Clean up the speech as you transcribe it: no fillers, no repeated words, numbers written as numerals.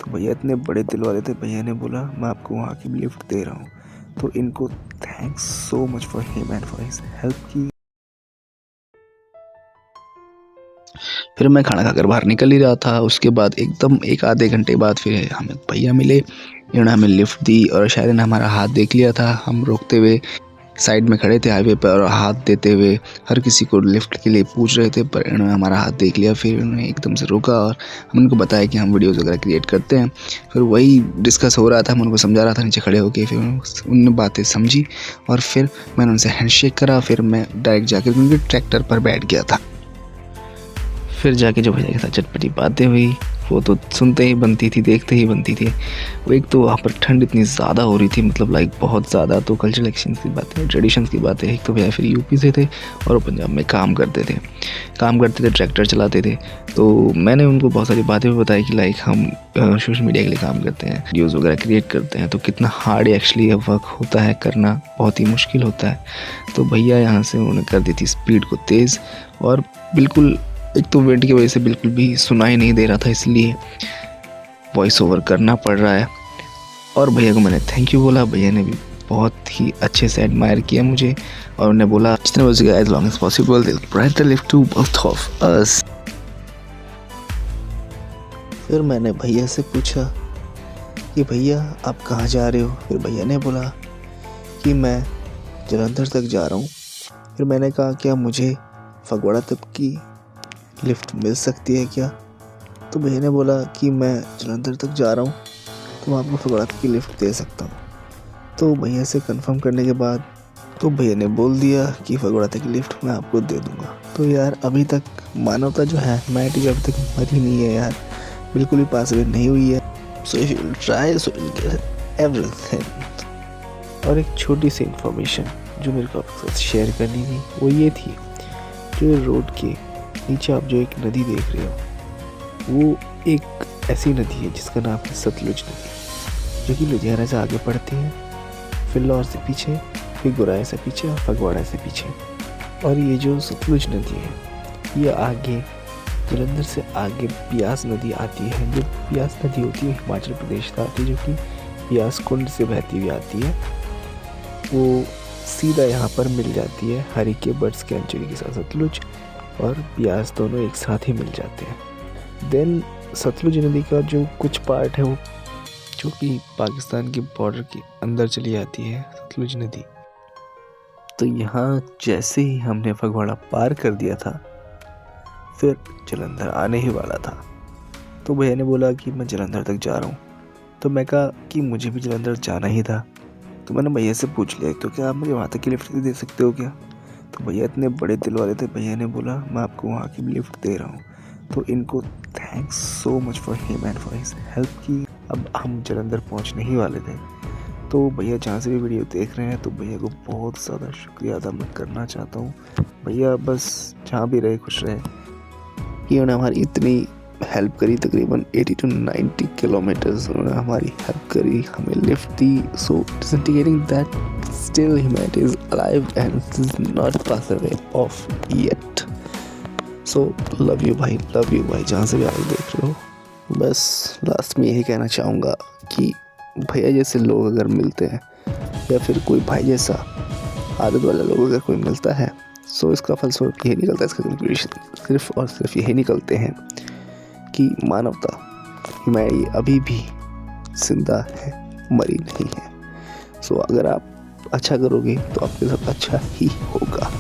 तो भैया इतने बड़े दिल वाले थे, भैया ने बोला मैं आपको वहाँ की लिफ्ट दे रहा हूँ। तो इनको thanks so much for him and for his help की। फिर मैं खाना खाकर बाहर निकल ही रहा था। उसके बाद एकदम एक आधे घंटे बाद फिर हमें भैया मिले, इन्होंने हमें लिफ्ट दी और शायद इन्होंने हमारा हाथ देख लिया था। हम रोकते हुए साइड में खड़े थे हाईवे पर और हाथ देते हुए हर किसी को लिफ्ट के लिए पूछ रहे थे, पर इन्होंने हमारा हाथ देख लिया। फिर उन्होंने एकदम से रोका और हम उनको बताया कि हम वीडियोज़ वगैरह क्रिएट करते हैं। फिर वही डिस्कस हो रहा था, मैं उनको समझा रहा था नीचे खड़े होकर। फिर उन्होंने बातें समझी और फिर मैंने उनसे हैंडशेक करा। फिर मैं डायरेक्ट जाकर उनके ट्रैक्टर पर बैठ गया था। फिर जाके जो भैया के साथ चटपटी बातें हुई, वो तो सुनते ही बनती थी, देखते ही बनती थी। वो एक तो वहाँ पर ठंड इतनी ज़्यादा हो रही थी, मतलब लाइक बहुत ज़्यादा। तो कल्चरल एक्सचेंज की बातें, ट्रेडिशंस की बातें। एक तो भैया फिर यूपी से थे और वो पंजाब में काम करते थे, ट्रैक्टर चलाते थे। तो मैंने उनको बहुत सारी बातें भी बताई कि लाइक हम सोशल मीडिया के लिए काम करते हैं, वीडियोज़ वगैरह क्रिएट करते हैं, तो कितना हार्ड एक्चुअली वर्क होता है करना, बहुत ही मुश्किल होता है। तो भैया यहाँ से उन्होंने कर दी थी स्पीड को तेज़, और बिल्कुल एक तो विंड की वजह से बिल्कुल भी सुनाई नहीं दे रहा था, इसलिए वॉइस ओवर करना पड़ रहा है। और भैया को मैंने थैंक यू बोला। भैया ने भी बहुत ही अच्छे से एडमायर किया मुझे और उन्हें बोला जितने हो सके as long as possible they provide the lift to both of us. फिर मैंने भैया से पूछा कि भैया आप कहाँ जा रहे हो। फिर भैया ने बोला कि मैं जलंधर तक जा रहा हूँ। फिर मैंने कहा क्या मुझे फगवाड़ा तक की लिफ्ट मिल सकती है क्या। तो भैया ने बोला कि मैं जलंधर तक जा रहा हूँ तो मैं आपको फगवाड़ा तक की लिफ्ट दे सकता हूँ। तो भैया से कंफर्म करने के बाद तो भैया ने बोल दिया कि फगवाड़ा तक की लिफ्ट मैं आपको दे दूँगा। तो यार अभी तक मानवता जो है ह्यूमैनिटी जो अभी तक मरी नहीं है यार, बिल्कुल भी पास नहीं हुई है। So if you try so you get everything. और एक छोटी सी इन्फॉर्मेशन जो मेरे को आपके साथ शेयर करनी थी वो ये थी, जो रोड के नीचे आप जो एक नदी देख रहे हो वो एक ऐसी नदी है जिसका नाम है सतलुज नदी, जो कि लुधियाना से आगे पड़ती है, फिर लाहौर से पीछे, फिर गुराया से पीछे और फगवाड़ा से पीछे। और ये जो सतलुज नदी है ये आगे जलंधर से आगे ब्यास नदी आती है। जो ब्यास नदी होती है हिमाचल प्रदेश से आती है, जो कि ब्यास कुंड से बहती हुई आती है। वो सीधा यहाँ पर मिल जाती है हरिके बर्ड्स कैंचुरी के साथ। सतलुज और ब्यास दोनों एक साथ ही मिल जाते हैं। देन सतलुज नदी का जो कुछ पार्ट है वो जो कि पाकिस्तान के बॉर्डर के अंदर चली जाती है सतलुज नदी। तो यहाँ जैसे ही हमने फगवाड़ा पार कर दिया था फिर जलंधर आने ही वाला था। तो भैया ने बोला कि मैं जलंधर तक जा रहा हूँ। तो मैं कहा कि मुझे भी जलंधर जाना ही था। तो मैंने भैया से पूछ लिया तो क्या आप मुझे वहाँ तक की लिफ्ट दे सकते हो क्या। तो भैया इतने बड़े दिल वाले थे, भैया ने बोला मैं आपको वहाँ की लिफ्ट दे रहा हूँ। तो इनको thanks so much for him and for his help की। अब हम जलंधर पहुँचने ही वाले थे। तो भैया जहाँ से भी वीडियो देख रहे हैं तो भैया को बहुत ज़्यादा शुक्रिया अदा मैं करना चाहता हूँ। भैया बस जहाँ भी रहे खुश रहे कि उन्होंने हमारी इतनी हेल्प करी, तकरीबन 80 to 90 किलोमीटर्स उन्होंने हमारी हेल्प करी, हमें lift the. So it is indicating that still humanity is alive and it is not pass away of yet. So love you भाई, जहाँ से भी आप देख रहे हो। बस लास्ट में यही कहना चाहूँगा कि भैया जैसे लोग अगर मिलते हैं या फिर कोई भाई जैसा आदत वाला लोग अगर कोई मिलता है, सो इसका फलस्वरूप यही निकलता है, इसका कंक्लूजन सिर्फ और सिर्फ यही निकलते हैं कि मानवता ह्यूमैनिटी अभी भी जिंदा है, मरी नहीं है। सो अगर आप अच्छा करोगे तो आपके साथ अच्छा ही होगा।